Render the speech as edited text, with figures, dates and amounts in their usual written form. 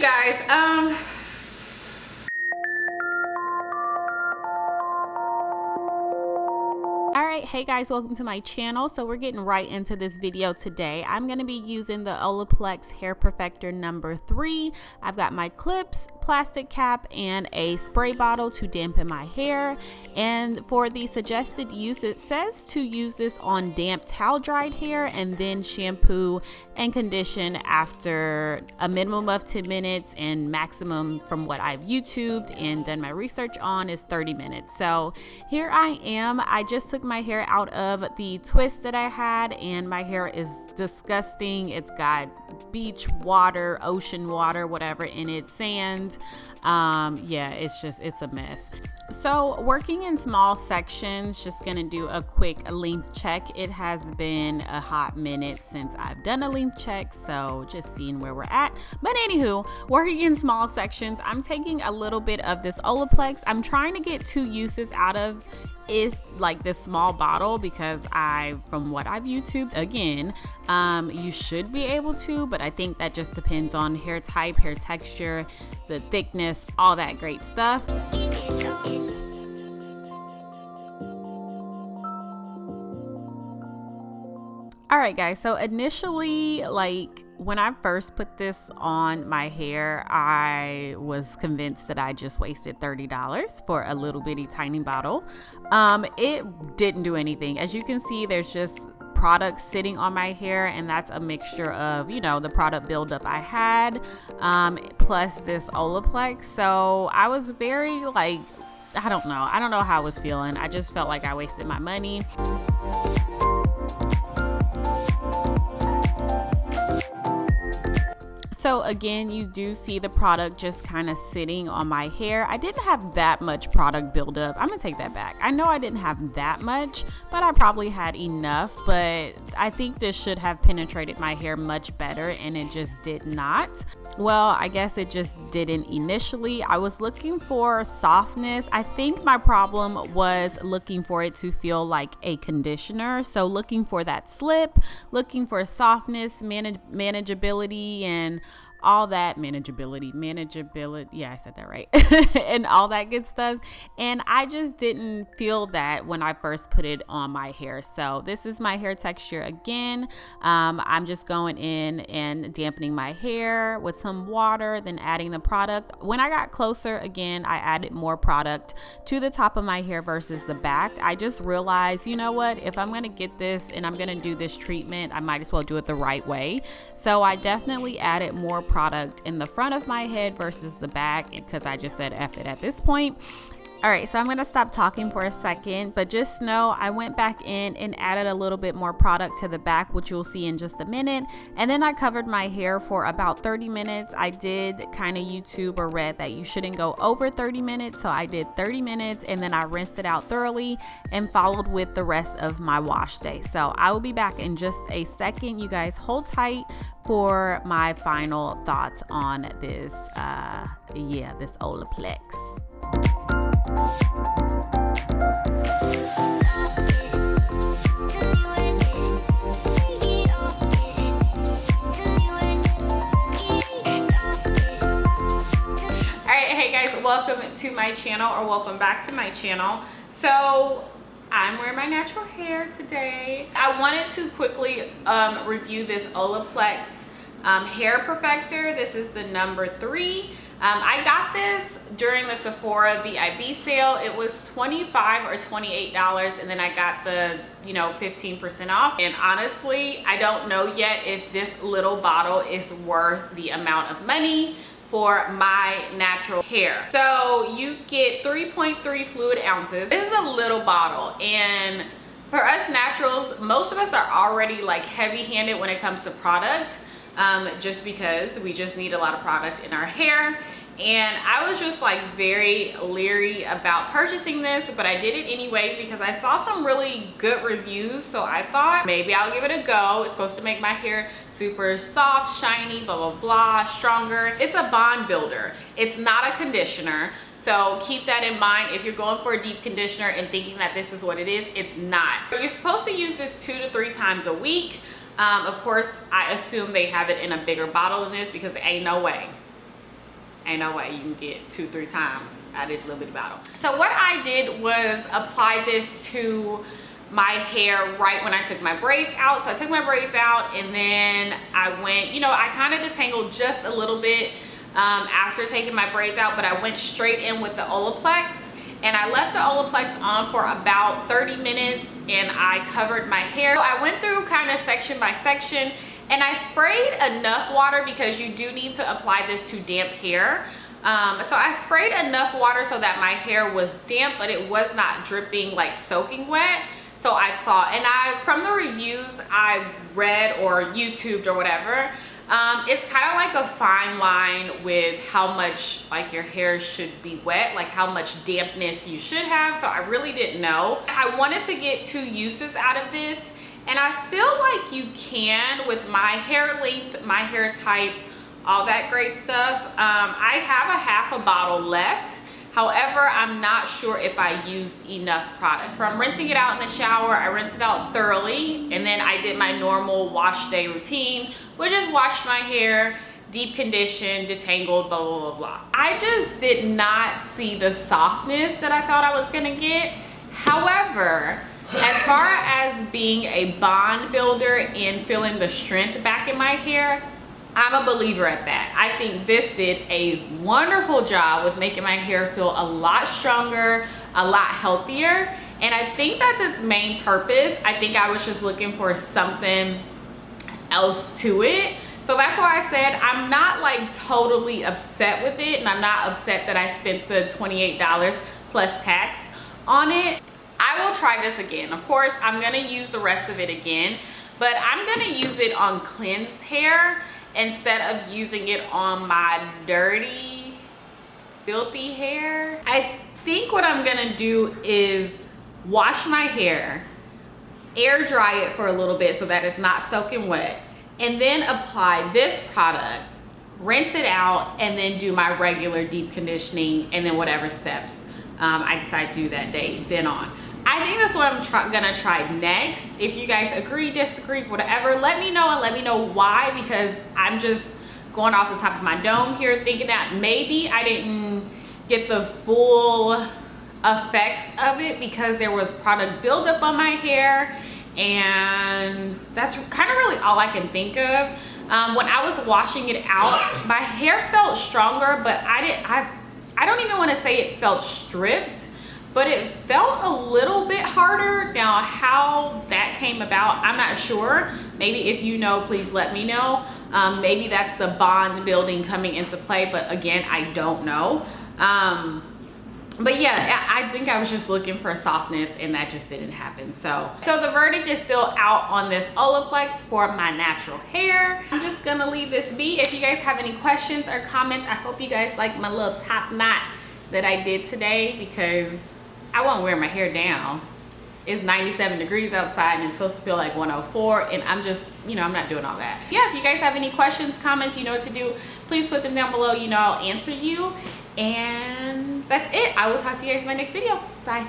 guys, Alright, hey guys, welcome to my channel. So we're getting right into this video today. I'm going to be using the OLAPLEX Hair Perfector number 3. I've got my clips, plastic cap, and a spray bottle to dampen my hair. And for the suggested use, it says to use this on damp towel dried hair and then shampoo and condition after a minimum of 10 minutes, and maximum from what I've YouTubed and done my research on is 30 minutes. So here I am. I just took my hair out of the twist that I had, and my hair is disgusting. It's got beach water, ocean water, whatever in it, sand. Yeah, it's a mess. So working in small sections, just gonna do a quick length check. It has been a hot minute since I've done a length check, so just seeing where we're at. But anywho, working in small sections, I'm taking a little bit of this OLAPLEX. I'm trying to get 2 uses out of is like this small bottle, because from what I've YouTubed, again, you should be able to, but I think that just depends on hair type, hair texture, the thickness, all that great stuff. All right guys, so initially, like when I first put this on my hair, I was convinced that I just wasted $30 for a little bitty tiny bottle. It didn't do anything. As you can see, there's just product sitting on my hair, and that's a mixture of, you know, the product buildup I had, plus this OLAPLEX. So I was very like, I don't know how I was feeling. I just felt like I wasted my money. So again, you do see the product just kind of sitting on my hair. I didn't have that much product buildup. I'm gonna take that back. I know I didn't have that much, but I probably had enough. But I think this should have penetrated my hair much better, and it just did not. Well, I guess it just didn't initially. I was looking for softness. I think my problem was looking for it to feel like a conditioner. So looking for that slip, looking for softness, manageability, and all that manageability, yeah, I said that right, and all that good stuff. And I just didn't feel that when I first put it on my hair. So this is my hair texture again. I'm just going in and dampening my hair with some water, then adding the product. When I got closer, again, I added more product to the top of my hair versus the back. I just realized, you know what, if I'm gonna get this and I'm gonna do this treatment, I might as well do it the right way. So I definitely added more product in the front of my head versus the back, because I just said F it at this point. All right, so I'm gonna stop talking for a second, but just know I went back in and added a little bit more product to the back, which you'll see in just a minute. And then I covered my hair for about 30 minutes. I did kind of YouTube or read that you shouldn't go over 30 minutes. So I did 30 minutes, and then I rinsed it out thoroughly and followed with the rest of my wash day. So I will be back in just a second. You guys hold tight for my final thoughts on this, this OLAPLEX. Welcome to my channel, or welcome back to my channel. So I'm wearing my natural hair today. I wanted to quickly review this OLAPLEX hair perfector. This is the number 3. I got this during the Sephora VIB sale. It was $25 or $28, and then I got the 15% off. And honestly, I don't know yet if this little bottle is worth the amount of money for my natural hair. So you get 3.3 fluid ounces. This is a little bottle, and for us naturals, most of us are already like heavy-handed when it comes to product, just because we just need a lot of product in our hair. And I was just like very leery about purchasing this, but I did it anyways because I saw some really good reviews. So I thought maybe I'll give it a go. It's supposed to make my hair super soft, shiny, blah, blah, blah, stronger. It's a bond builder. It's not a conditioner. So keep that in mind. If you're going for a deep conditioner and thinking that this is what it is, it's not. You're supposed to use this 2 to 3 times a week. Of course, I assume they have it in a bigger bottle than this because ain't no way ain't no way you can get 2-3 times out of this little bitty bottle. So what I did was apply this to my hair right when I took my braids out. So I took my braids out, and then I went, you know, I kind of detangled just a little bit after taking my braids out, but I went straight in with the OLAPLEX, and I left the OLAPLEX on for about 30 minutes, and I covered my hair. So I went through kind of section by section, and I sprayed enough water because you do need to apply this to damp hair. So I sprayed enough water so that my hair was damp, but it was not dripping like soaking wet. So I thought, and from the reviews I read or YouTubed or whatever, it's kind of like a fine line with how much like your hair should be wet, like how much dampness you should have. So I really didn't know. I wanted to get 2 uses out of this, and I feel like you can with my hair length, my hair type, all that great stuff. I have a bottle left. However, I'm not sure if I used enough product. From rinsing it out in the shower, I rinsed it out thoroughly, and then I did my normal wash day routine, which is wash my hair, deep condition, detangled, blah, blah, blah, blah. I just did not see the softness that I thought I was gonna get. However, as far as being a bond builder and feeling the strength back in my hair, I'm a believer at that. I think this did a wonderful job with making my hair feel a lot stronger, a lot healthier. And I think that's its main purpose. I think I was just looking for something else to it. So that's why I said I'm not like totally upset with it, and I'm not upset that I spent the $28 plus tax on it. I will try this again. Of course, I'm gonna use the rest of it again, but I'm gonna use it on cleansed hair instead of using it on my dirty, filthy hair. I think what I'm gonna do is wash my hair, air dry it for a little bit so that it's not soaking wet, and then apply this product, rinse it out, and then do my regular deep conditioning, and then whatever steps I decide to do that day then on. I think that's what I'm gonna try next. If you guys agree, disagree, whatever, let me know, and let me know why, because I'm just going off the top of my dome here thinking that maybe I didn't get the full effects of it because there was product buildup on my hair, and that's kind of really all I can think of. When I was washing it out, my hair felt stronger, but I don't even want to say it felt stripped, but it felt a little bit harder. Now, how that came about, I'm not sure. Maybe if you know, please let me know. Maybe that's the bond building coming into play, but again, I don't know. But yeah, I think I was just looking for softness, and that just didn't happen. So the verdict is still out on this OLAPLEX for my natural hair. I'm just gonna leave this be. If you guys have any questions or comments, I hope you guys like my little top knot that I did today, because I won't wear my hair down. It's 97 degrees outside, and it's supposed to feel like 104, and I'm just, you know, I'm not doing all that. Yeah, if you guys have any questions, comments, you know what to do. Please put them down below. You know I'll answer you. And that's it. I will talk to you guys in my next video. Bye.